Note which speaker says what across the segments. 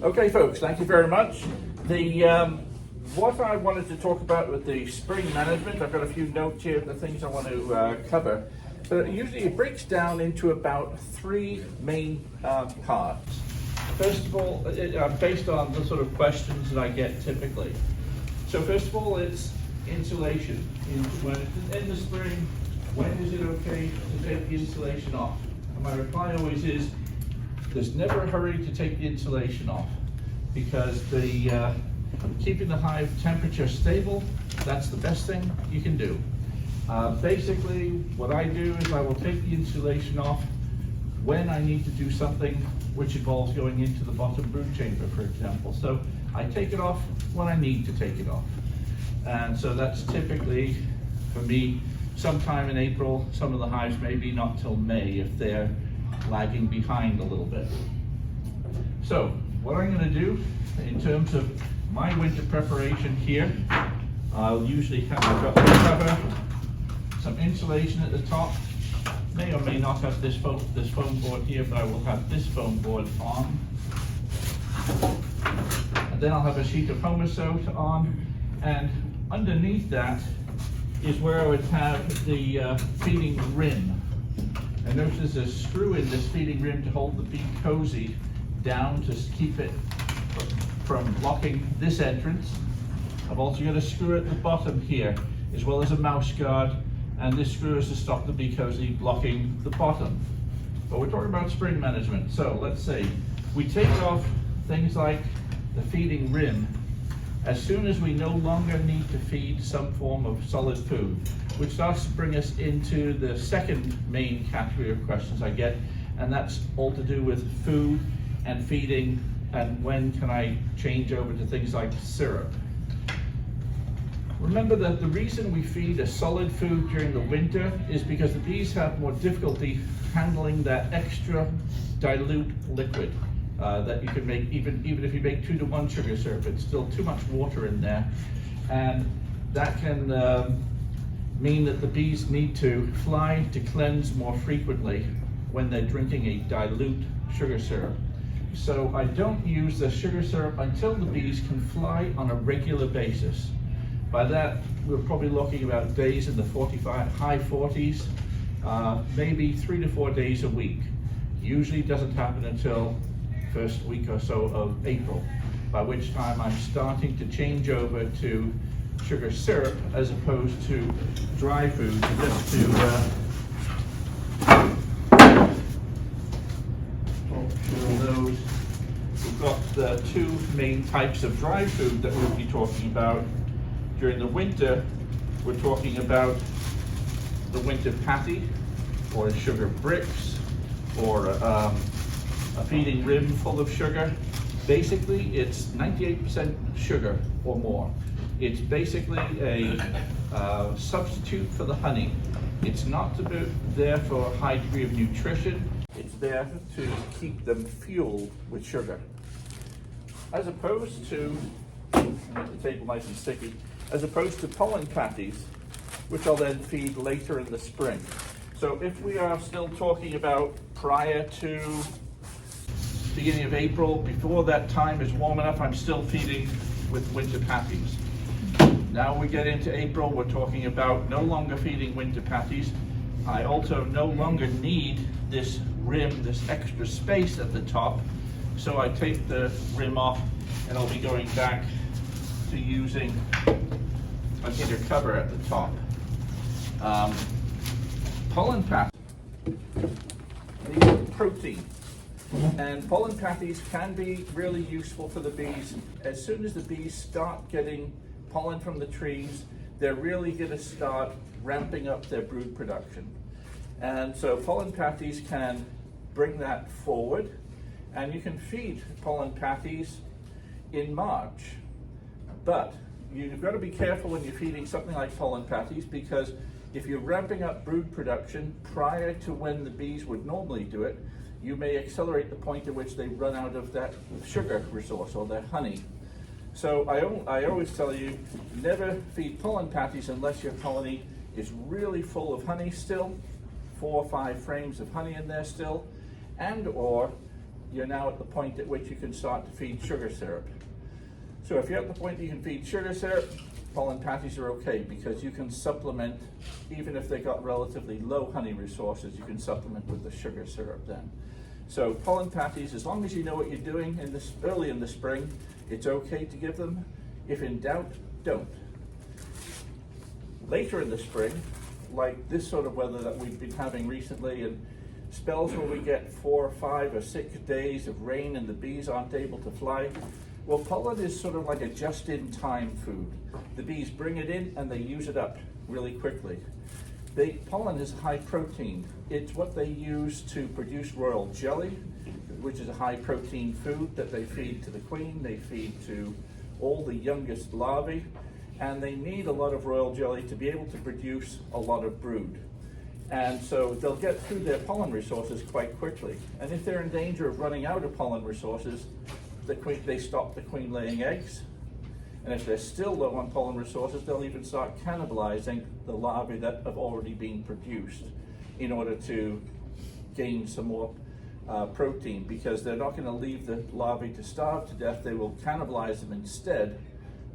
Speaker 1: Okay, folks, thank you very much. What I wanted to talk about with the spring management, I've got a few notes here of the things I want to cover. But usually it breaks down into about three main parts. First of all, based on the sort of questions that I get typically. So first of all, it's insulation. When it's in the spring, when is it okay to take the insulation off? And my reply always is, there's never a hurry to take the insulation off, because keeping the hive temperature stable, that's the best thing you can do. Basically, what I do is I will take the insulation off when I need to do something which involves going into the bottom brood chamber, for example. So I take it off when I need to take it off. And so that's typically, for me, sometime in April. Some of the hives maybe not till May if they're lagging behind a little bit. So what I'm going to do in terms of my winter preparation here, I'll usually have I've got the cover, some insulation at the top. May or may not have this foam board here, but I will have this foam board on. And then I'll have a sheet of Homosote on, and underneath that is where I would have the feeding rim. And notice there's a screw in this feeding rim to hold the bee cozy down to keep it from blocking this entrance. I've also got a screw at the bottom here, as well as a mouse guard, and this screw is to stop the bee cozy blocking the bottom. But we're talking about spring management. So let's say we take off things like the feeding rim as soon as we no longer need to feed some form of solid food, which starts to bring us into the second main category of questions I get, and that's all to do with food and feeding, and when can I change over to things like syrup. Remember that the reason we feed a solid food during the winter is because the bees have more difficulty handling that extra dilute liquid that you can make, even if you make 2-to-1 sugar syrup, it's still too much water in there, and that can mean that the bees need to fly to cleanse more frequently when they're drinking a dilute sugar syrup. So I don't use the sugar syrup until the bees can fly on a regular basis. By that, we're probably looking about days in the high 40s, maybe 3 to 4 days a week. Usually doesn't happen until first week or so of April, by which time I'm starting to change over to sugar syrup as opposed to dry food. Just to show those, we've got the two main types of dry food that we'll be talking about. During the winter, we're talking about the winter patty, or sugar bricks, or a feeding rim full of sugar. Basically, it's 98% sugar or more. It's basically a substitute for the honey. It's not there for a high degree of nutrition. It's there to keep them fueled with sugar. As opposed to, make the table nice and sticky, as opposed to pollen patties, which I'll then feed later in the spring. So if we are still talking about prior to beginning of April, before that time is warm enough, I'm still feeding with winter patties. Now we get into April, we're talking about no longer feeding winter patties. I also no longer need this rim, this extra space at the top. So I take the rim off, and I'll be going back to using an inner cover at the top. Pollen patties, protein. And pollen patties can be really useful for the bees. As soon as the bees start getting pollen from the trees, they're really going to start ramping up their brood production. And so pollen patties can bring that forward, and you can feed pollen patties in March. But you've got to be careful when you're feeding something like pollen patties, because if you're ramping up brood production prior to when the bees would normally do it, you may accelerate the point at which they run out of that sugar resource or their honey. So I always tell you, never feed pollen patties unless your colony is really full of honey still, 4 or 5 frames of honey in there still, and or you're now at the point at which you can start to feed sugar syrup. So if you're at the point that you can feed sugar syrup, pollen patties are okay because you can supplement, even if they got relatively low honey resources, you can supplement with the sugar syrup then. So pollen patties, as long as you know what you're doing in this early in the spring, it's okay to give them. If in doubt, don't. Later in the spring, like this sort of weather that we've been having recently, and spells where we get 4, 5, or 6 days of rain and the bees aren't able to fly, well, pollen is sort of like a just-in-time food. The bees bring it in and they use it up really quickly. Pollen is high protein. It's what they use to produce royal jelly, which is a high protein food that they feed to the queen, they feed to all the youngest larvae, and they need a lot of royal jelly to be able to produce a lot of brood. And so they'll get through their pollen resources quite quickly. And if they're in danger of running out of pollen resources, they stop the queen laying eggs. And if they're still low on pollen resources, they'll even start cannibalizing the larvae that have already been produced in order to gain some more protein, because they're not going to leave the larvae to starve to death. They will cannibalize them instead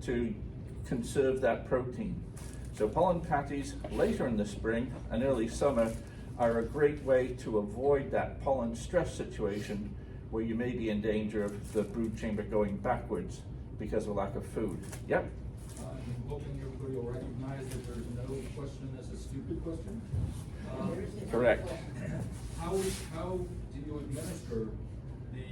Speaker 1: to conserve that protein. So pollen patties later in the spring and early summer are a great way to avoid that pollen stress situation where you may be in danger of the brood chamber going backwards because of lack of food. Yep?
Speaker 2: I'm hoping everybody will recognize that there's no question that's a stupid question.
Speaker 1: Correct.
Speaker 2: How do you administer the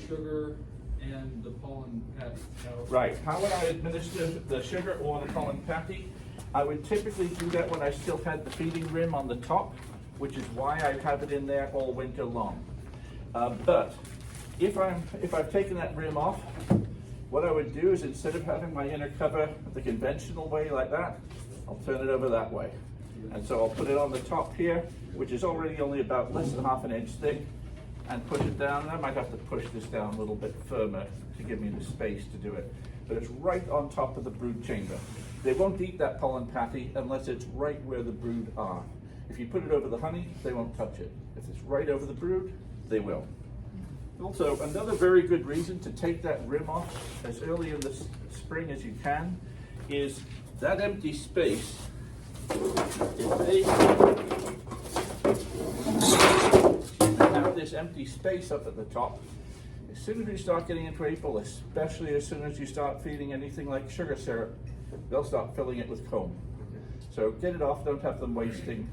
Speaker 2: sugar and the pollen patty?
Speaker 1: Right. How would I administer the sugar or the pollen patty? I would typically do that when I still had the feeding rim on the top, which is why I have it in there all winter long. But if I've taken that rim off, what I would do is, instead of having my inner cover the conventional way like that, I'll turn it over that way. And so I'll put it on the top here, which is already only about less than half an inch thick, and push it down. And I might have to push this down a little bit firmer to give me the space to do it. But it's right on top of the brood chamber. They won't eat that pollen patty unless it's right where the brood are. If you put it over the honey, they won't touch it. If it's right over the brood, they will. Also, another very good reason to take that rim off as early in the spring as you can is that empty space. If they have this empty space up at the top, as soon as we start getting into April, especially as soon as you start feeding anything like sugar syrup, they'll start filling it with comb. So get it off, don't have them wasting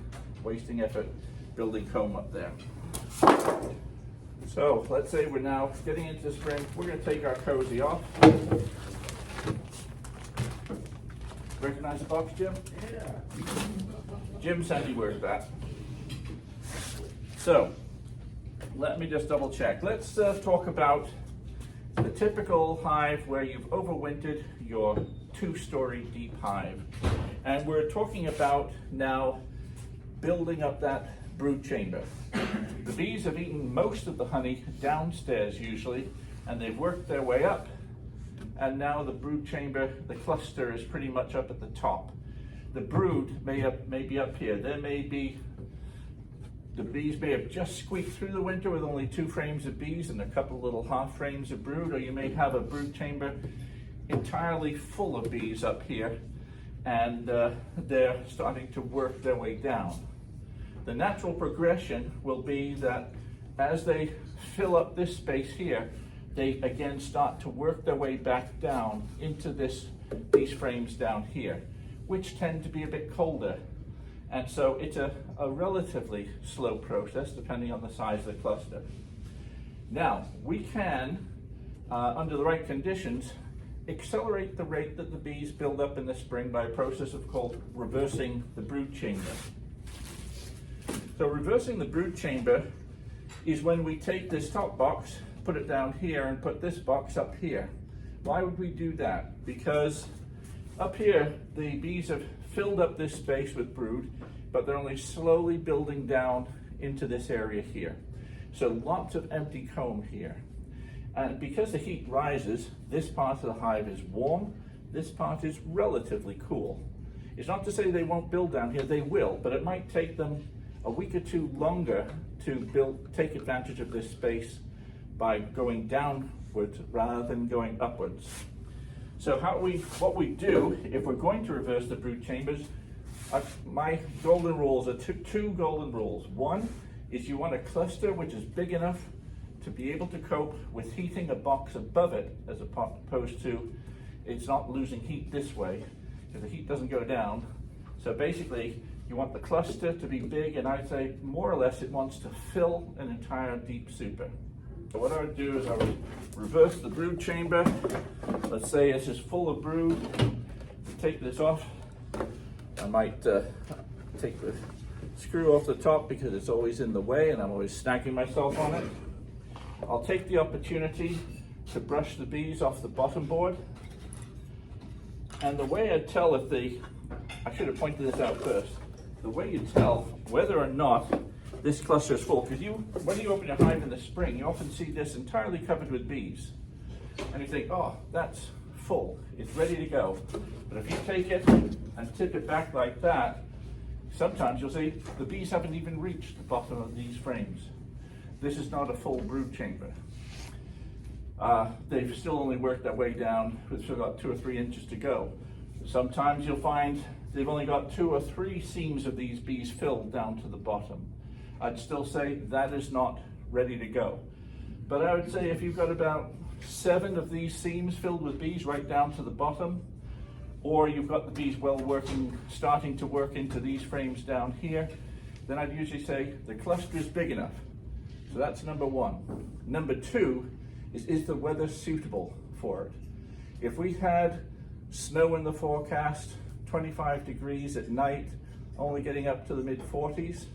Speaker 1: effort building comb up there. So let's say we're now getting into spring. We're going to take our cozy off. Recognize the box, Jim?
Speaker 2: Yeah.
Speaker 1: Jim's handiwork, that. So let me just double check. Let's talk about the typical hive where you've overwintered your 2-story deep hive. And we're talking about now building up that brood chamber. The bees have eaten most of the honey downstairs usually, and they've worked their way up. And now the brood chamber, the cluster, is pretty much up at the top. The brood may be up here. The bees may have just squeaked through the winter with only 2 frames of bees and a couple little half frames of brood, or you may have a brood chamber entirely full of bees up here, and they're starting to work their way down. The natural progression will be that as they fill up this space here, they again start to work their way back down into these frames down here, which tend to be a bit colder. And so it's a relatively slow process depending on the size of the cluster. Now, we can, under the right conditions, accelerate the rate that the bees build up in the spring by a process called reversing the brood chamber. So reversing the brood chamber is when we take this top box, put it down here, and put this box up here. Why would we do that? Because up here, the bees have filled up this space with brood, but they're only slowly building down into this area here. So lots of empty comb here. And because the heat rises, this part of the hive is warm, this part is relatively cool. It's not to say they won't build down here, they will, but it might take them a week or 2 longer to take advantage of this space by going downwards rather than going upwards. So what we do, if we're going to reverse the brood chambers, my golden rules are two golden rules. One is you want a cluster which is big enough to be able to cope with heating a box above it, as opposed to it's not losing heat this way, if the heat doesn't go down. So basically, you want the cluster to be big, and I'd say more or less it wants to fill an entire deep super. So what I would do is I would reverse the brood chamber. Let's say this is full of brood. Take this off. I might take the screw off the top because it's always in the way and I'm always snagging myself on it. I'll take the opportunity to brush the bees off the bottom board. And the way I'd tell I should have pointed this out first. The way you tell whether or not this cluster is full, because when you open your hive in the spring, you often see this entirely covered with bees. And you think, oh, that's full, it's ready to go. But if you take it and tip it back like that, sometimes you'll see the bees haven't even reached the bottom of these frames. This is not a full brood chamber. They've still only worked their way down, they've still got 2 or 3 inches to go. Sometimes you'll find they've only got 2 or 3 seams of these bees filled down to the bottom. I'd still say that is not ready to go. But I would say if you've got about 7 of these seams filled with bees right down to the bottom, or you've got the bees starting to work into these frames down here, then I'd usually say the cluster is big enough. So that's number 1. Number 2 is the weather suitable for it? If we had snow in the forecast, 25 degrees at night, only getting up to the mid-40s,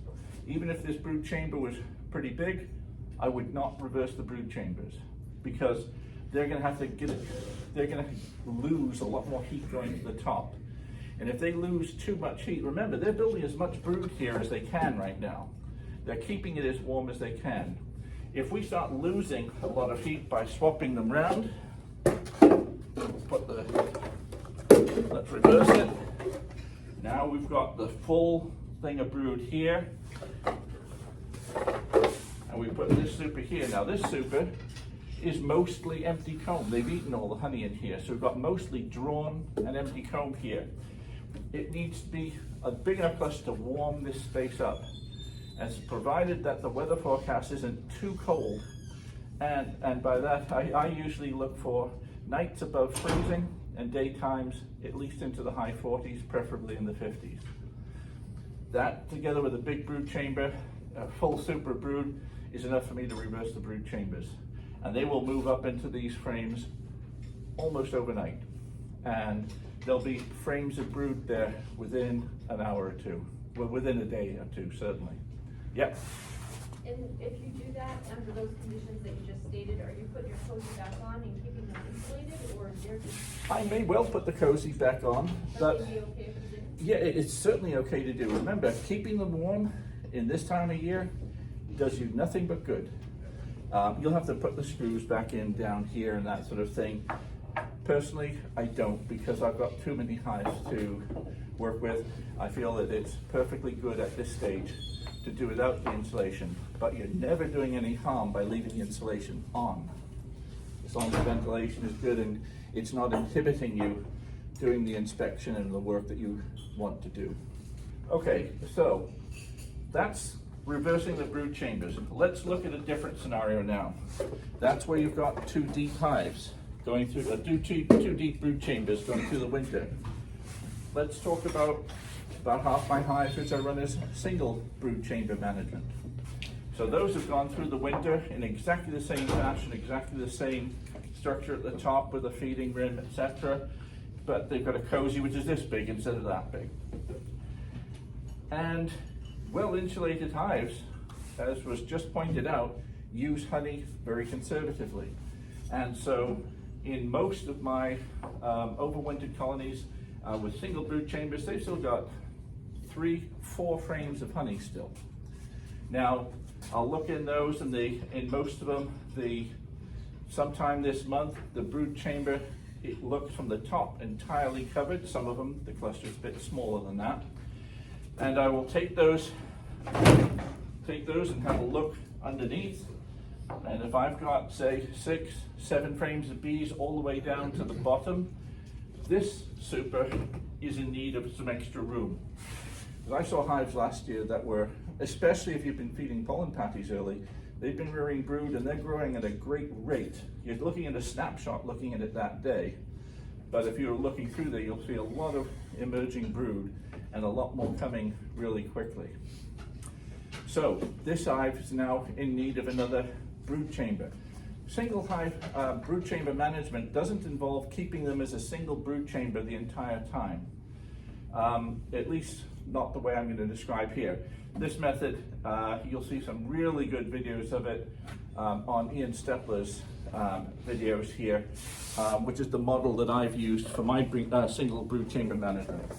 Speaker 1: even if this brood chamber was pretty big, I would not reverse the brood chambers, because they're going to lose a lot more heat going to the top. And if they lose too much heat, remember, they're building as much brood here as they can right now. They're keeping it as warm as they can. If we start losing a lot of heat by swapping them around, let's reverse it. Now we've got the full thing of brood here, and we put this super here. Now this super is mostly empty comb. They've eaten all the honey in here, so we've got mostly drawn and empty comb here. It needs to be a big enough cluster to warm this space up, and it's provided that the weather forecast isn't too cold. And by that, I usually look for nights above freezing and daytimes at least into the high 40s, preferably in the 50s. That, together with a big brood chamber, a full super brood, is enough for me to reverse the brood chambers. And they will move up into these frames almost overnight. And there'll be frames of brood there within an hour or two. Well, within a day or two, certainly. Yep.
Speaker 3: And if you do that under those conditions that you just stated, are you putting your cozy back on and keeping them insulated, or they're just...
Speaker 1: I may well put the cozy back on, but
Speaker 3: be okay if you didn't?
Speaker 1: yeah, it's certainly okay to do. Remember, keeping them warm in this time of year does you nothing but good. You'll have to put the screws back in down here and that sort of thing. Personally, I don't, because I've got too many hives to work with. I feel that it's perfectly good at this stage to do without the insulation, but you're never doing any harm by leaving the insulation on, as long as the ventilation is good and it's not inhibiting you doing the inspection and the work that you want to do. Okay, so that's reversing the brood chambers. Let's look at a different scenario now. That's where you've got 2 deep hives going through, 2 deep brood chambers going through the winter. Let's talk about half my hives which I run as single brood chamber management. So those have gone through the winter in exactly the same fashion, exactly the same structure at the top with a feeding rim, etc. But they've got a cozy which is this big instead of that big. And well-insulated hives, as was just pointed out, use honey very conservatively. And so in most of my overwintered colonies with single brood chambers, they've still got 3-4 frames of honey still. Now, I'll look in those, and in most of them, sometime this month, the brood chamber, it looks from the top entirely covered. Some of them, the cluster's a bit smaller than that. And I will take those and have a look underneath. And if I've got, say, 6, 7 frames of bees all the way down to the bottom, this super is in need of some extra room. I saw hives last year that were, especially if you've been feeding pollen patties early, they've been rearing brood and they're growing at a great rate. You're looking at a snapshot, looking at it that day. But if you're looking through there, you'll see a lot of emerging brood and a lot more coming really quickly. So this hive is now in need of another brood chamber. Single hive brood chamber management doesn't involve keeping them as a single brood chamber the entire time. At least not the way I'm going to describe here. This method, you'll see some really good videos of it on Ian Stepler's videos here, which is the model that I've used for my single brood chamber management.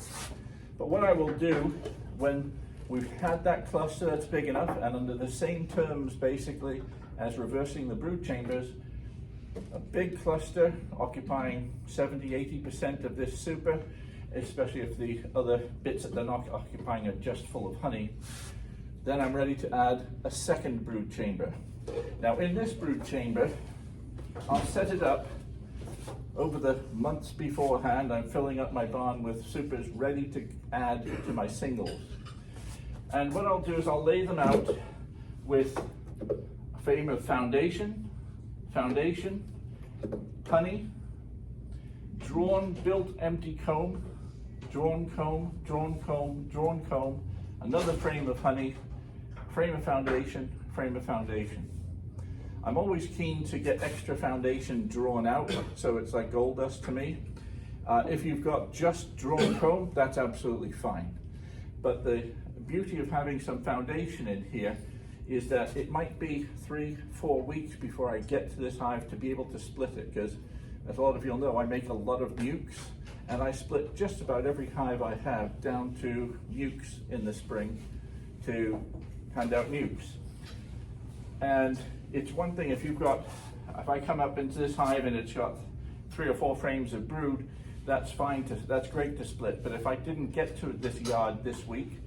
Speaker 1: But what I will do when we've had that cluster that's big enough and under the same terms basically as reversing the brood chambers, a big cluster occupying 70–80% of this super, especially if the other bits that they're not occupying are just full of honey, then I'm ready to add a second brood chamber. Now in this brood chamber, I'll set it up over the months beforehand. I'm filling up my barn with supers ready to add to my singles. And what I'll do is I'll lay them out with a frame of foundation, honey, drawn, built empty comb, drawn comb, drawn comb, drawn comb, another frame of honey, frame of foundation, frame of foundation. I'm always keen to get extra foundation drawn out, so it's like gold dust to me. If you've got just drawn comb, that's absolutely fine. But the beauty of having some foundation in here is that it might be 3–4 weeks before I get to this hive to be able to split it, because as a lot of you'll know, I make a lot of nukes, and I split just about every hive I have down to nukes in the spring to hand out nukes. And it's one thing if I come up into this hive and it's got 3 or 4 frames of brood, that's fine, that's great to split. But if I didn't get to this yard this week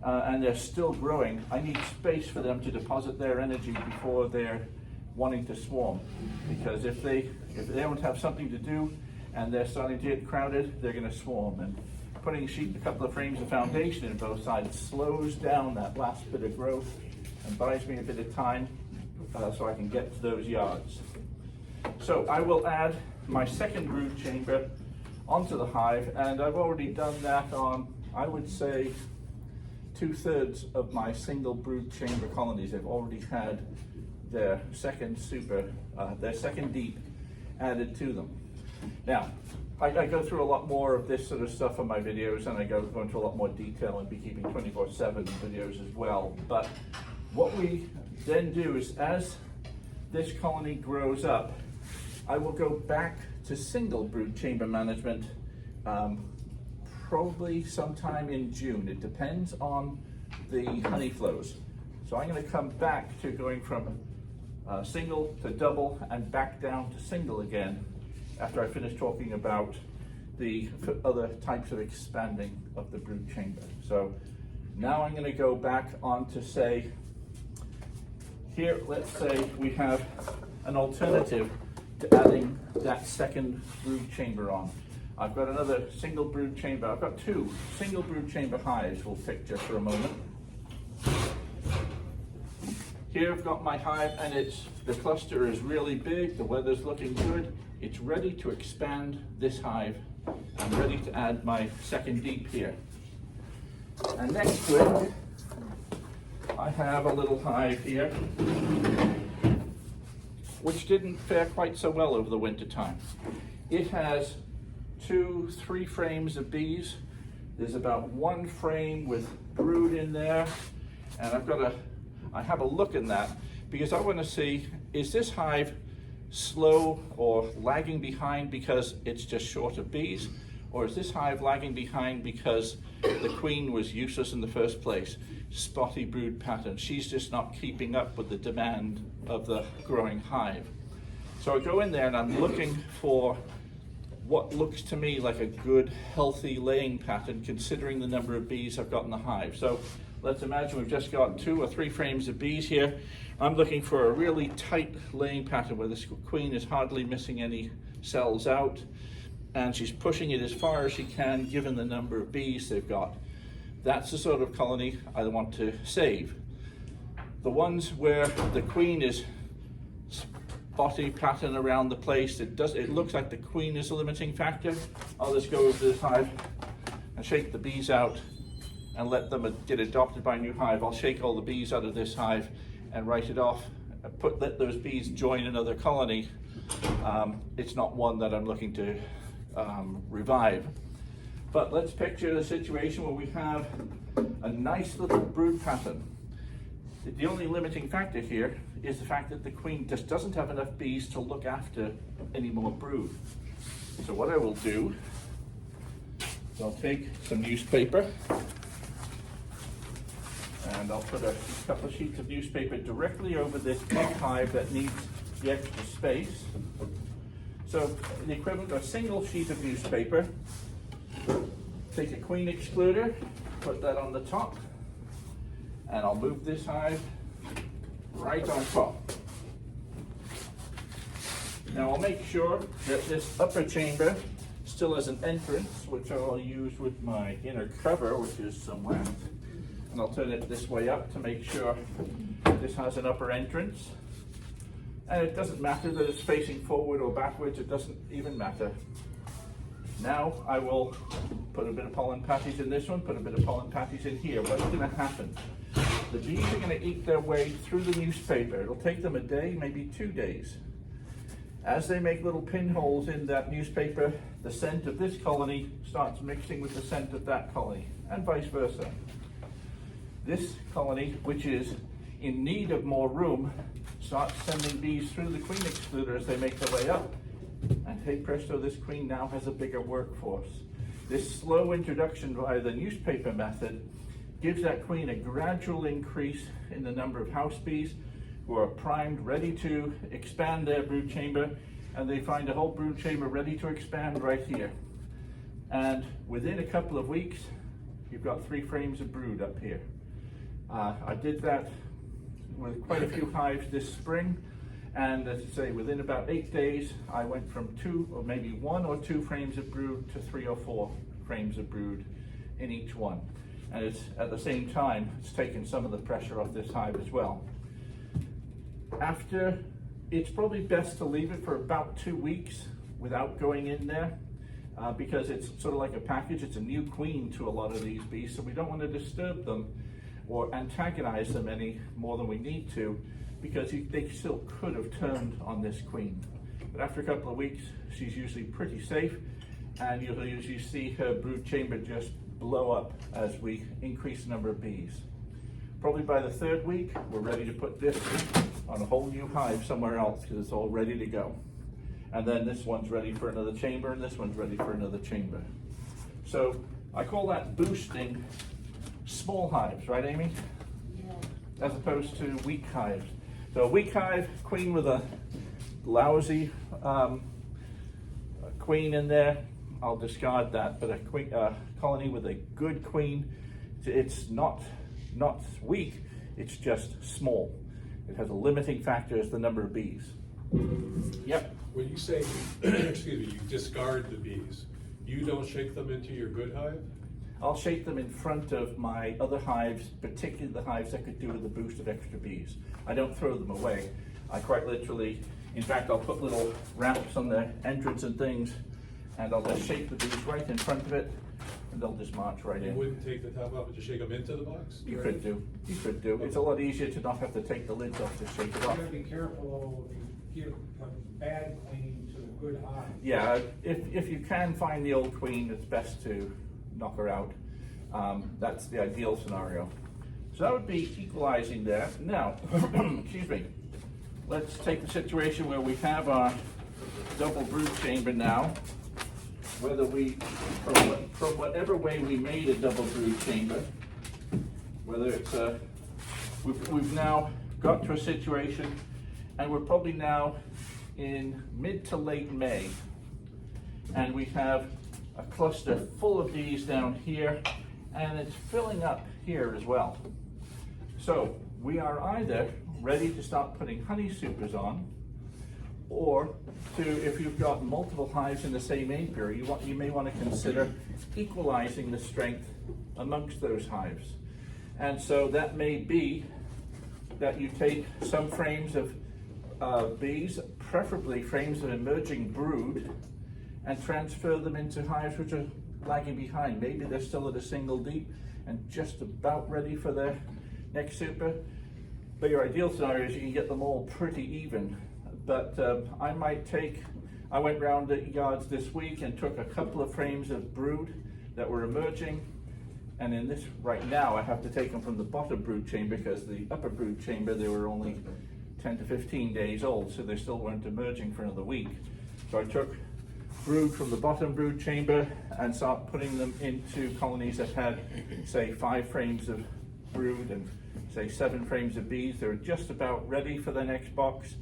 Speaker 1: and they're still growing, I need space for them to deposit their energy before they're wanting to swarm. Because if they don't have something to do and they're starting to get crowded, they're going to swarm. And putting a couple of frames of foundation in both sides slows down that last bit of growth and buys me a bit of time so I can get to those yards. So I will add my second brood chamber onto the hive, and I've already done that on, I would say, 2/3 of my single brood chamber colonies. They've already had their second deep added to them. Now, I go through a lot more of this sort of stuff on my videos, and I go into a lot more detail in Beekeeping 24/7 videos as well. But what we then do is, as this colony grows up, I will go back to single brood chamber management probably sometime in June. It depends on the honey flows. So I'm going to come back to going from single to double and back down to single again after I finish talking about the other types of expanding of the brood chamber. So now I'm going to go back on to say, here, let's say we have an alternative to adding that second brood chamber on. I've got another single brood chamber. I've got 2 single brood chamber hives we'll pick just for a moment. Here I've got my hive, and the cluster is really big, the weather's looking good. It's ready to expand this hive. I'm ready to add my second deep here. And next to it, I have a little hive here, which didn't fare quite so well over the winter time. It has 2–3 frames of bees. There's about 1 frame with brood in there, and I have a look in that because I want to see, is this hive slow or lagging behind because it's just short of bees, or is this hive lagging behind because the queen was useless in the first place? Spotty brood pattern. She's just not keeping up with the demand of the growing hive. So I go in there and I'm looking for what looks to me like a good, healthy laying pattern considering the number of bees I've got in the hive. So let's imagine we've just got 2 or 3 frames of bees here. I'm looking for a really tight laying pattern where this queen is hardly missing any cells out, and she's pushing it as far as she can given the number of bees they've got. That's the sort of colony I want to save. The ones where the queen is spotty pattern around the place, it looks like the queen is a limiting factor. I'll just go over to this hive and shake the bees out and let them get adopted by a new hive. I'll shake all the bees out of this hive and write it off, let those bees join another colony. It's not one that I'm looking to revive. But let's picture the situation where we have a nice little brood pattern. The only limiting factor here is the fact that the queen just doesn't have enough bees to look after any more brood. So what I will do is I'll take some newspaper and I'll put a couple of sheets of newspaper directly over this big hive that needs the extra space. So the equivalent of a single sheet of newspaper, take a queen excluder, put that on the top, and I'll move this hive right on top. Now I'll make sure that this upper chamber still has an entrance, which I'll use with my inner cover, which is some wax. And I'll turn it this way up to make sure this has an upper entrance. And it doesn't matter that it's facing forward or backwards, it doesn't even matter. Now I will put a bit of pollen patties in this one, put a bit of pollen patties in here. What's going to happen? The bees are going to eat their way through the newspaper. It'll take them a day, maybe 2 days. As they make little pinholes in that newspaper, the scent of this colony starts mixing with the scent of that colony, and vice versa. This colony, which is in need of more room, starts sending bees through the queen excluder as they make their way up. And hey presto, this queen now has a bigger workforce. This slow introduction via the newspaper method gives that queen a gradual increase in the number of house bees who are primed, ready to expand their brood chamber, and they find a whole brood chamber ready to expand right here. And within a couple of weeks, you've got 3 frames of brood up here. I did that with quite a few hives this spring, and as I say, within about 8 days, I went from 2 or maybe 1 or 2 frames of brood to 3 or 4 frames of brood in each one. And it's at the same time, it's taken some of the pressure off this hive as well. After, it's probably best to leave it for about 2 weeks without going in there, because it's sort of like a package. It's a new queen to a lot of these bees, so we don't want to disturb them or antagonize them any more than we need to, because they still could have turned on this queen. But after a couple of weeks, she's usually pretty safe, and you'll usually see her brood chamber just blow up as we increase the number of bees. Probably by the 3rd week, we're ready to put this on a whole new hive somewhere else, because it's all ready to go. And then this one's ready for another chamber, and this one's ready for another chamber. So I call that boosting small hives, right, Amy?
Speaker 3: Yeah.
Speaker 1: As opposed to weak hives. So a weak hive, queen with a lousy queen in there, I'll discard that. But a colony with a good queen, it's not weak, it's just small. It has a limiting factor as the number of bees. Yep.
Speaker 4: When you say, excuse me, you discard the bees, you don't shake them into your good hive?
Speaker 1: I'll shake them in front of my other hives, particularly the hives that could do with a boost of extra bees. I don't throw them away. I quite literally, in fact, I'll put little ramps on the entrance and things, and I'll just shake the bees right in front of it, and they'll just march right
Speaker 4: You
Speaker 1: in.
Speaker 4: wouldn't take the top off and just shake them into the box?
Speaker 1: You could do. It's a lot easier to not have to take the lids off to shake it
Speaker 2: You
Speaker 1: off.
Speaker 2: gotta be careful though, if you give a bad queen to the good hive.
Speaker 1: Yeah, if you can find the old queen, it's best to knock her out. That's the ideal scenario. So that would be equalizing there. Now, excuse me, let's take the situation where we have our double brood chamber now. Whether we, from whatever way we made a double brood chamber, whether it's we've now got to a situation, and we're probably now in mid to late May, and we have a cluster full of bees down here, and it's filling up here as well. So we are either ready to start putting honey supers on, or if you've got multiple hives in the same apiary, you may want to consider equalizing the strength amongst those hives. And so that may be that you take some frames of bees, preferably frames of emerging brood, and transfer them into hives which are lagging behind. Maybe they're still at a single deep and just about ready for their next super. But your ideal scenario is you can get them all pretty even. But I went round the yards this week and took a couple of frames of brood that were emerging. And in this, right now, I have to take them from the bottom brood chamber because the upper brood chamber, they were only 10 to 15 days old, so they still weren't emerging for another week. So I took brood from the bottom brood chamber and started putting them into colonies that had, say, 5 frames of brood and, say, 7 frames of bees. They were just about ready for the next box.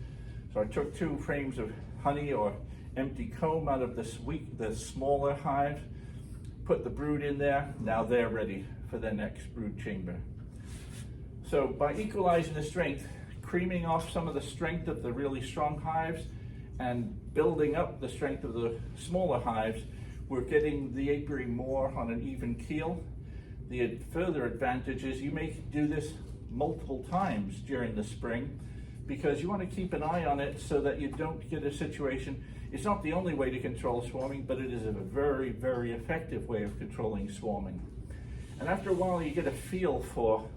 Speaker 1: So I took 2 frames of honey or empty comb out of the smaller hive, put the brood in there. Now they're ready for their next brood chamber. So by equalizing the strength, creaming off some of the strength of the really strong hives and building up the strength of the smaller hives, we're getting the apiary more on an even keel. The further advantage is you may do this multiple times during the spring because you want to keep an eye on it so that you don't get a situation. It's not the only way to control swarming, but it is a very, very effective way of controlling swarming. And after a while, you get a feel for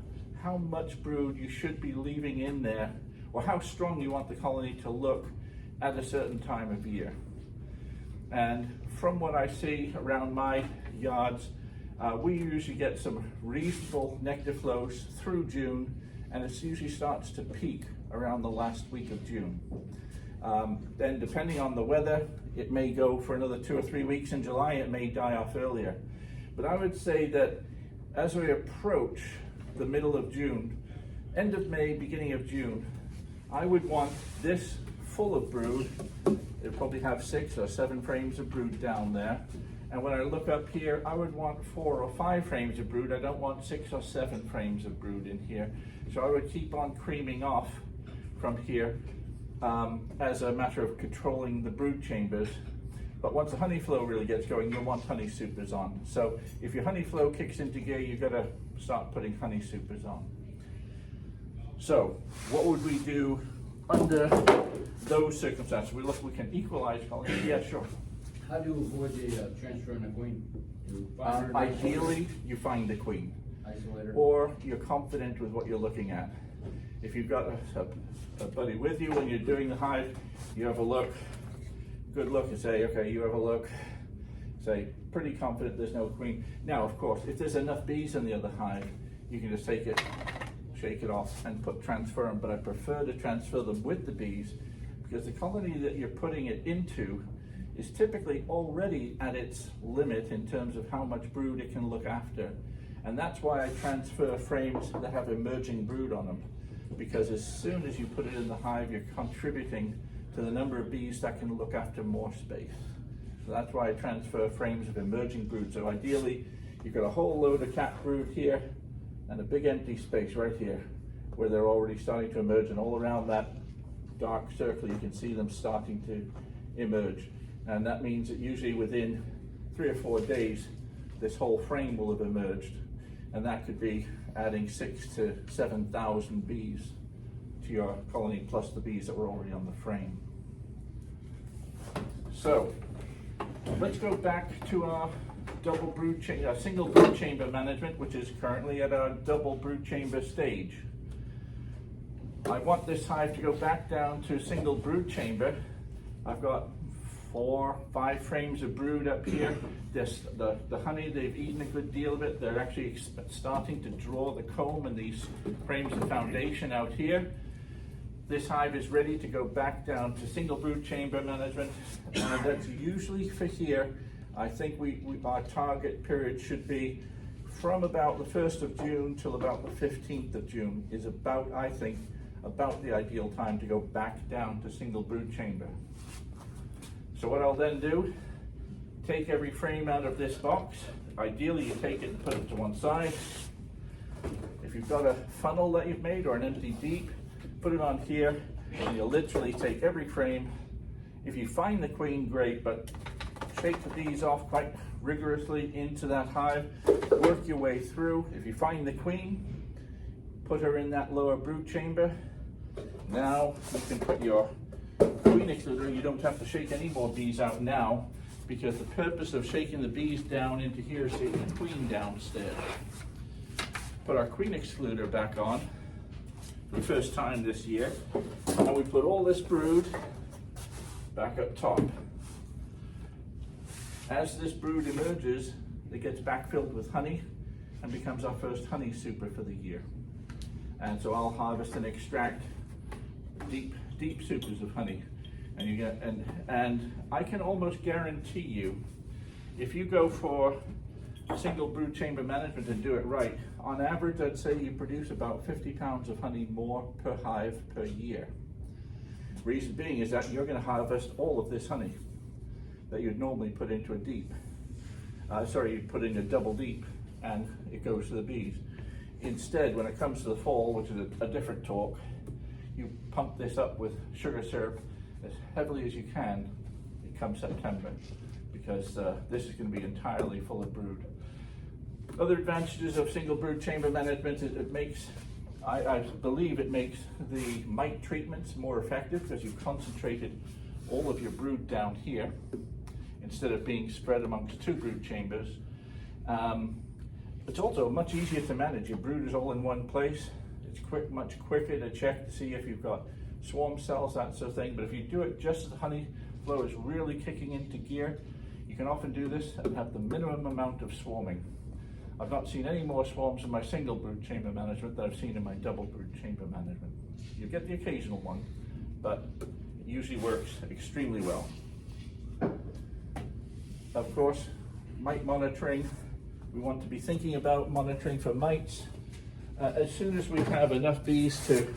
Speaker 1: how much brood you should be leaving in there, or how strong you want the colony to look at a certain time of year. And from what I see around my yards, we usually get some reasonable nectar flows through June, and it usually starts to peak around the last week of June. Then depending on the weather, it may go for another 2 or 3 weeks. In July, it may die off earlier. But I would say that as we approach the middle of June, end of May, beginning of June, I would want this full of brood. It'll probably have 6 or 7 frames of brood down there. And when I look up here, I would want 4 or 5 frames of brood. I don't want 6 or 7 frames of brood in here. So I would keep on creaming off from here as a matter of controlling the brood chambers. But once the honey flow really gets going, you'll want honey supers on. So if your honey flow kicks into gear, you've got to start putting honey supers on. So what would we do under those circumstances? We can equalize colonies. Yeah, sure.
Speaker 5: How do you avoid the transferring the queen? You find her
Speaker 1: Ideally, you find the queen.
Speaker 5: isolate her?
Speaker 1: Or you're confident with what you're looking at. If you've got a buddy with you when you're doing the hive, you have a look, good look, and say, okay, you have a look, say, pretty confident there's no queen. Now, of course, if there's enough bees in the other hive, you can just take it, shake it off, and transfer them. But I prefer to transfer them with the bees because the colony that you're putting it into is typically already at its limit in terms of how much brood it can look after. And that's why I transfer frames that have emerging brood on them, because as soon as you put it in the hive, you're contributing to the number of bees that can look after more space. So that's why I transfer frames of emerging brood. So ideally, you've got a whole load of cat brood here and a big empty space right here where they're already starting to emerge, and all around that dark circle, you can see them starting to emerge. And that means that usually within 3 or 4 days, this whole frame will have emerged. And that could be adding 6,000 to 7,000 bees to your colony, plus the bees that were already on the frame. So let's go back to our single brood chamber management, which is currently at our double brood chamber stage. I want this hive to go back down to single brood chamber. I've got 4 or 5 frames of brood up here. The honey, they've eaten a good deal of it. They're actually starting to draw the comb and these frames of foundation out here. This hive is ready to go back down to single brood chamber management, and that's usually for here. I think our target period should be from about the 1st of June till about the 15th of June is about, I think, about the ideal time to go back down to single brood chamber. So what I'll then do, take every frame out of this box, ideally you take it and put it to one side. If you've got a funnel that you've made or an empty deep, put it on here, and you'll literally take every frame. If you find the queen, great, but shake the bees off quite rigorously into that hive, work your way through. If you find the queen, put her in that lower brood chamber. Now you can put your queen excluder. You don't have to shake any more bees out now, because the purpose of shaking the bees down into here is to get the queen downstairs. Put our queen excluder back on for the first time this year, and we put all this brood back up top. As this brood emerges, it gets backfilled with honey and becomes our first honey super for the year. And so I'll harvest and extract deep supers of honey, and you get and I can almost guarantee you, if you go for single brood chamber management and do it right, on average I'd say you produce about 50 pounds of honey more per hive per year. Reason being is that you're going to harvest all of this honey that you'd normally put into a deep. You put in a double deep and it goes to the bees. Instead, when it comes to the fall, which is a different talk, you pump this up with sugar syrup as heavily as you can come September, because this is going to be entirely full of brood. Other advantages of single brood chamber management is it makes, I believe it makes the mite treatments more effective, because you've concentrated all of your brood down here instead of being spread amongst two brood chambers. It's also much easier to manage. Your brood is all in one place. It's much quicker to check to see if you've got swarm cells, that sort of thing. But if you do it just as the honey flow is really kicking into gear, you can often do this and have the minimum amount of swarming. I've not seen any more swarms in my single brood chamber management than I've seen in my double brood chamber management. You get the occasional one, but it usually works extremely well. Of course, mite monitoring. We want to be thinking about monitoring for mites as soon as we have enough bees to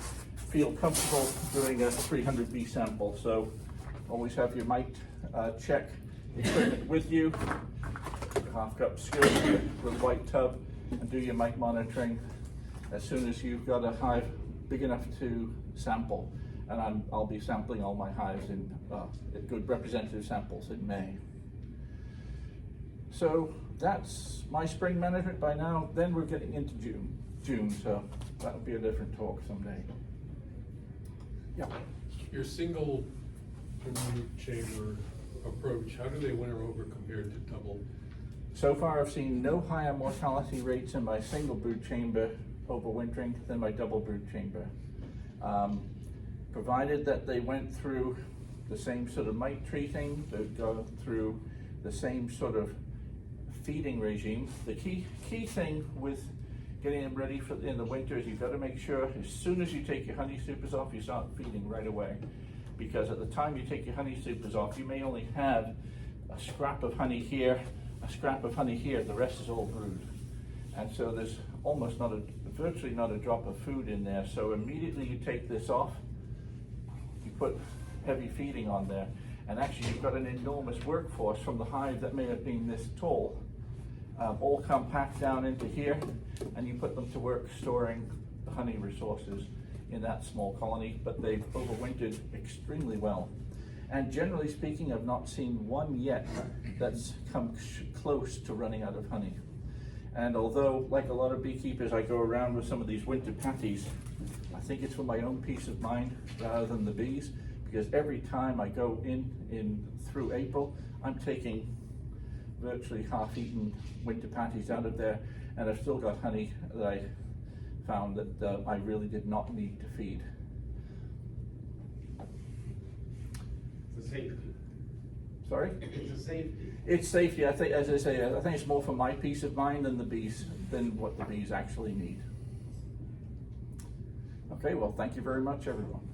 Speaker 1: feel comfortable doing a 300 bee sample. So always have your mite check equipment with you, your half cup skill with a white tub, and do your mite monitoring as soon as you've got a hive big enough to sample. And I'll be sampling all my hives in good representative samples in May. So that's my spring management by now. Then we're getting into June, so that'll be a different talk someday. Yeah.
Speaker 4: Your single brood chamber approach, how do they winter over compared to double?
Speaker 1: So far I've seen no higher mortality rates in my single brood chamber overwintering than my double brood chamber. Provided that they went through the same sort of mite treating, they've gone through the same sort of feeding regime. The key thing with getting them ready for in the winter is you've got to make sure as soon as you take your honey supers off, you start feeding right away. Because at the time you take your honey supers off, you may only have a scrap of honey here, a scrap of honey here, the rest is all brood. And so there's almost virtually not a drop of food in there. So immediately you take this off, you put heavy feeding on there, and actually you've got an enormous workforce from the hive that may have been this tall, all come packed down into here, and you put them to work storing the honey resources in that small colony, but they've overwintered extremely well. And generally speaking, I've not seen one yet that's come close to running out of honey. And although, like a lot of beekeepers, I go around with some of these winter patties, I think it's for my own peace of mind rather than the bees, because every time I go in through April, I'm taking virtually half-eaten winter patties out of there, and I've still got honey that I found that I really did not need to feed.
Speaker 6: It's a safety.
Speaker 1: Sorry?
Speaker 6: It's a safety.
Speaker 1: It's safety. I think, as I say, I think it's more for my peace of mind than what the bees actually need. Okay, well, thank you very much, everyone.